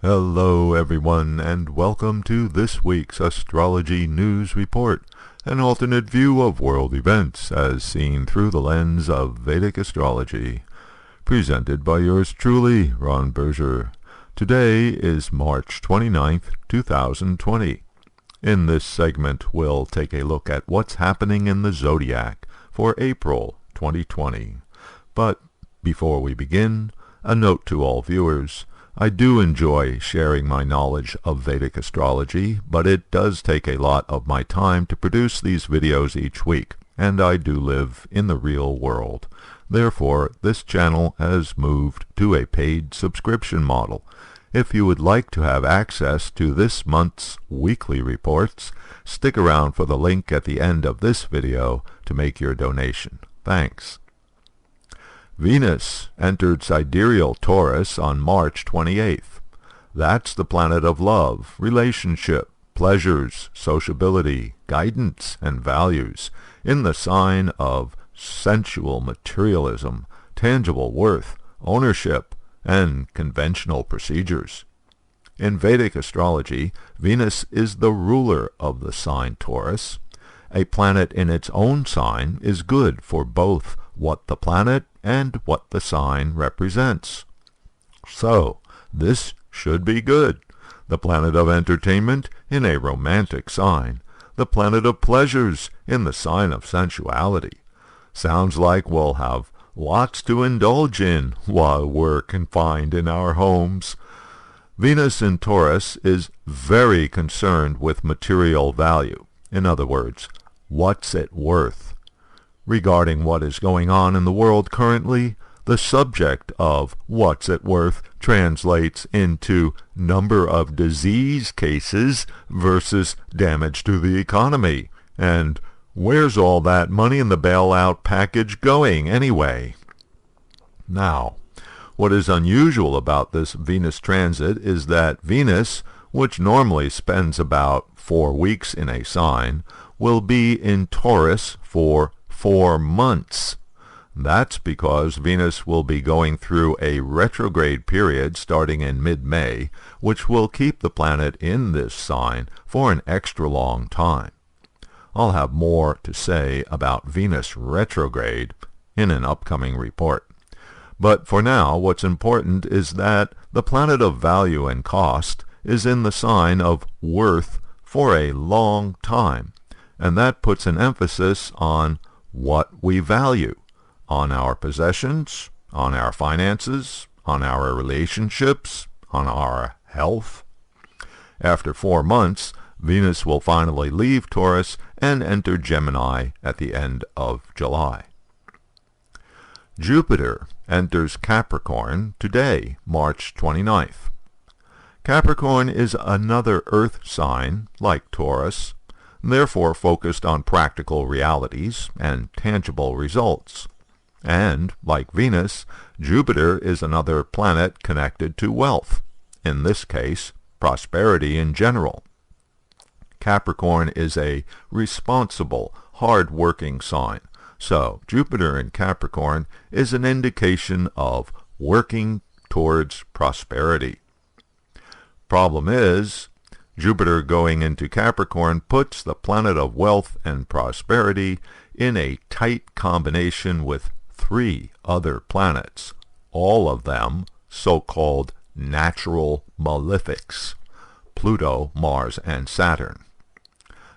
Hello everyone, and welcome to this week's Astrology News Report, an alternate view of world events as seen through the lens of Vedic astrology. Presented by yours truly, Ron Berger. Today is March 29th, 2020. In this segment, we'll take a look at what's happening in the zodiac for April 2020. But before we begin, a note to all viewers. I do enjoy sharing my knowledge of Vedic astrology, but it does take a lot of my time to produce these videos each week, and I do live in the real world. Therefore, this channel has moved to a paid subscription model. If you would like to have access to this month's weekly reports, stick around for the link at the end of this video to make your donation. Thanks. Venus entered sidereal Taurus on March 28th. That's the planet of love, relationship, pleasures, sociability, guidance, and values, in the sign of sensual materialism, tangible worth, ownership, and conventional procedures. In Vedic astrology, Venus is the ruler of the sign Taurus. A planet in its own sign is good for both what the planet and what the sign represents. So, this should be good. The planet of entertainment in a romantic sign. The planet of pleasures in the sign of sensuality. Sounds like we'll have lots to indulge in while we're confined in our homes. Venus in Taurus is very concerned with material value. In other words, what's it worth? Regarding what is going on in the world currently, the subject of what's it worth translates into number of disease cases versus damage to the economy. And where's all that money in the bailout package going anyway? Now, what is unusual about this Venus transit is that Venus, which normally spends about 4 weeks in a sign, will be in Taurus for 4 months. That's because Venus will be going through a retrograde period starting in mid-May, which will keep the planet in this sign for an extra long time. I'll have more to say about Venus retrograde in an upcoming report. But for now, what's important is that the planet of value and cost is in the sign of worth for a long time, and that puts an emphasis on what we value, on our possessions, on our finances, on our relationships, on our health. After 4 months, Venus will finally leave Taurus and enter Gemini at the end of July. Jupiter enters Capricorn today, March 29th. Capricorn is another earth sign, like Taurus, therefore focused on practical realities and tangible results. And, like Venus, Jupiter is another planet connected to wealth, in this case, prosperity in general. Capricorn is a responsible, hard-working sign, so Jupiter in Capricorn is an indication of working towards prosperity. Problem is, Jupiter going into Capricorn puts the planet of wealth and prosperity in a tight combination with 3 other planets, all of them so-called natural malefics: Pluto, Mars, and Saturn.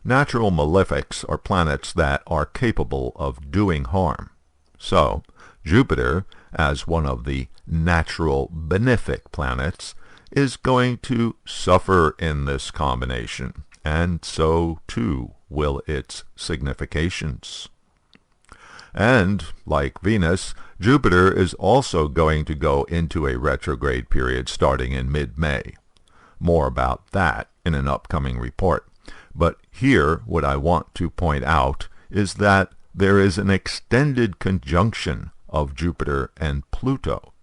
Natural malefics are planets that are capable of doing harm. So, Jupiter, as one of the natural benefic planets, is going to suffer in this combination, and so too will its significations. And, like Venus, Jupiter is also going to go into a retrograde period starting in mid-May. More about that in an upcoming report. But here, what I want to point out is that there is an extended conjunction of Jupiter and Pluto.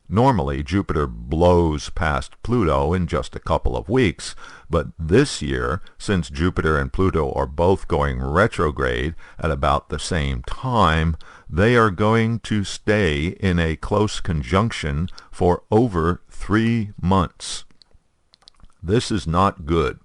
Normally, Jupiter blows past Pluto in just a couple of weeks, but this year, since Jupiter and Pluto are both going retrograde at about the same time, they are going to stay in a close conjunction for over 3 months. This is not good.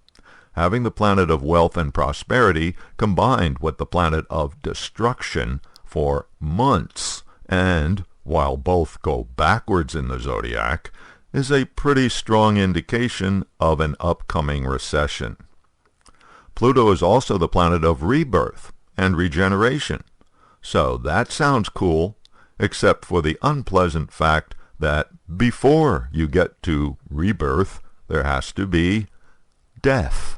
Having the planet of wealth and prosperity combined with the planet of destruction for months, and while both go backwards in the zodiac, is a pretty strong indication of an upcoming recession. Pluto is also the planet of rebirth and regeneration, so that sounds cool, except for the unpleasant fact that before you get to rebirth, there has to be death.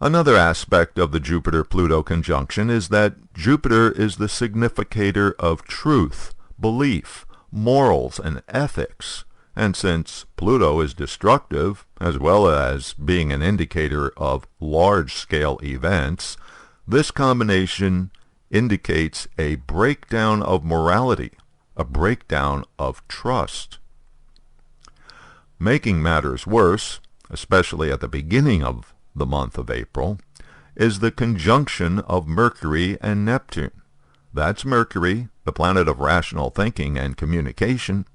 Another aspect of the Jupiter-Pluto conjunction is that Jupiter is the significator of truth, belief, morals, and ethics, and since Pluto is destructive, as well as being an indicator of large-scale events, this combination indicates a breakdown of morality, a breakdown of trust. Making matters worse, especially at the beginning of the month of April, is the conjunction of Mercury and Neptune. That's Mercury, the planet of rational thinking and communication,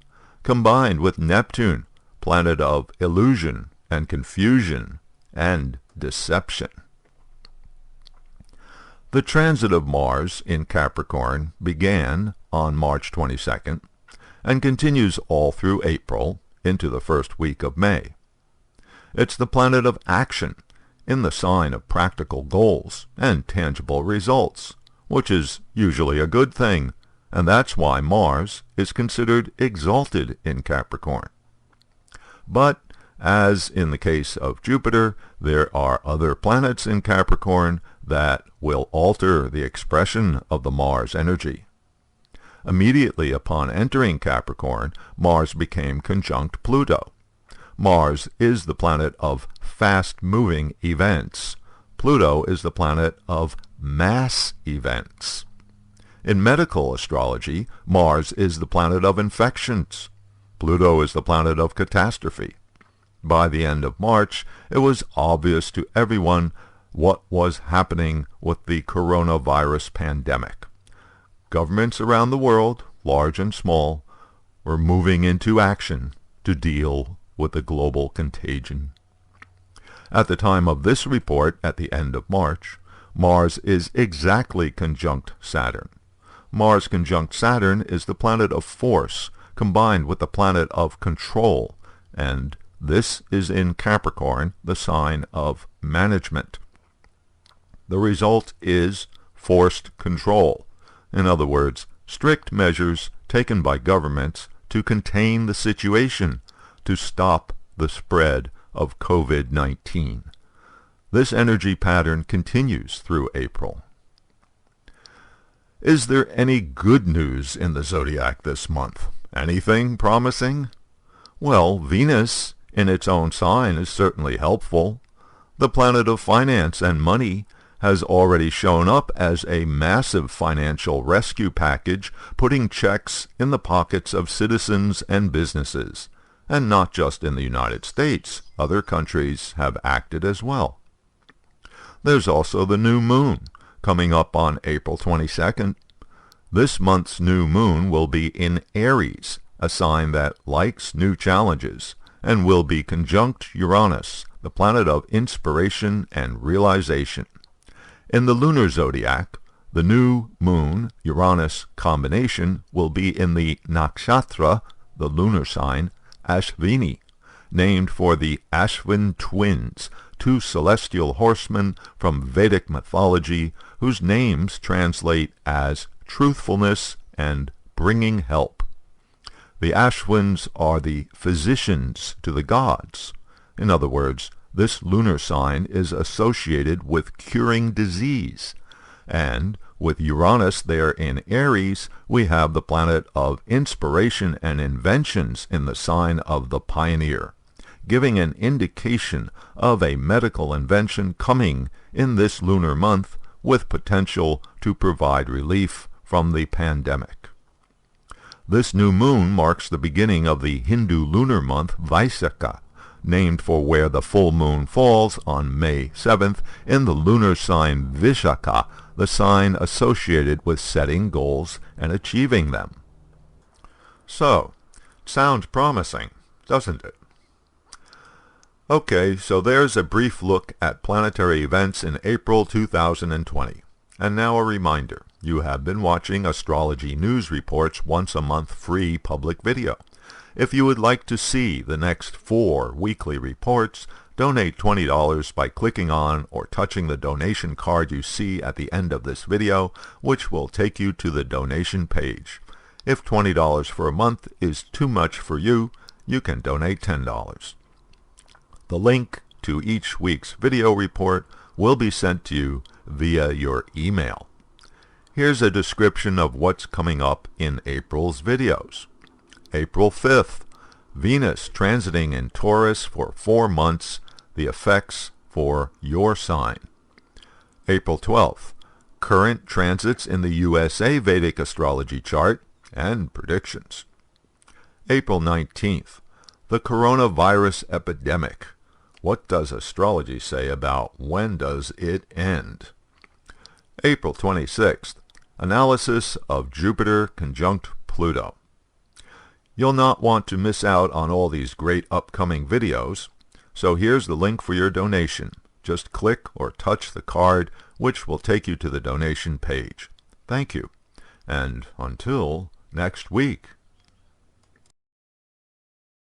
combined with Neptune, planet of illusion and confusion and deception. The transit of Mars in Capricorn began on March 22nd and continues all through April into the first week of May. It's the planet of action in the sign of practical goals and tangible results, which is usually a good thing, and that's why Mars is considered exalted in Capricorn. But, as in the case of Jupiter, there are other planets in Capricorn that will alter the expression of the Mars energy. Immediately upon entering Capricorn, Mars became conjunct Pluto. Mars is the planet of fast-moving events. Pluto is the planet of mass events. In medical astrology, Mars is the planet of infections. Pluto is the planet of catastrophe. By the end of March, it was obvious to everyone what was happening with the coronavirus pandemic. Governments around the world, large and small, were moving into action to deal with the global contagion. At the time of this report, at the end of March, Mars is exactly conjunct Saturn. Mars conjunct Saturn is the planet of force combined with the planet of control, and this is in Capricorn, the sign of management. The result is forced control. In other words, strict measures taken by governments to contain the situation, to stop the spread of COVID-19. This energy pattern continues through April. Is there any good news in the zodiac this month? Anything promising? Well, Venus, in its own sign, is certainly helpful. The planet of finance and money has already shown up as a massive financial rescue package, putting checks in the pockets of citizens and businesses. And not just in the United States. Other countries have acted as well. There's also the new moon, coming up on April 22nd. This month's new moon will be in Aries, a sign that likes new challenges, and will be conjunct Uranus, the planet of inspiration and realization. In the lunar zodiac, the new moon-Uranus combination will be in the nakshatra, the lunar sign, Ashvini, named for the Ashvin twins, two celestial horsemen from Vedic mythology whose names translate as truthfulness and bringing help. The Ashwins are the physicians to the gods. In other words, this lunar sign is associated with curing disease, and with Uranus there in Aries, we have the planet of inspiration and inventions in the sign of the pioneer, giving an indication of a medical invention coming in this lunar month with potential to provide relief from the pandemic. This new moon marks the beginning of the Hindu lunar month Vaisakha, named for where the full moon falls on May 7th in the lunar sign Vishakha, the sign associated with setting goals and achieving them. So, sounds promising, doesn't it? Okay, so there's a brief look at planetary events in April 2020. And now a reminder, you have been watching Astrology News Reports once a month free public video. If you would like to see the next 4 weekly reports, donate $20 by clicking on or touching the donation card you see at the end of this video, which will take you to the donation page. If $20 for a month is too much for you, you can donate $10. The link to each week's video report will be sent to you via your email. Here's a description of what's coming up in April's videos. April 5th, Venus transiting in Taurus for 4 months, the effects for your sign. April 12th, current transits in the USA Vedic astrology chart and predictions. April 19th, the coronavirus epidemic. What does astrology say about when does it end? April 26th, analysis of Jupiter conjunct Pluto. You'll not want to miss out on all these great upcoming videos, so here's the link for your donation. Just click or touch the card, which will take you to the donation page. Thank you, and until next week.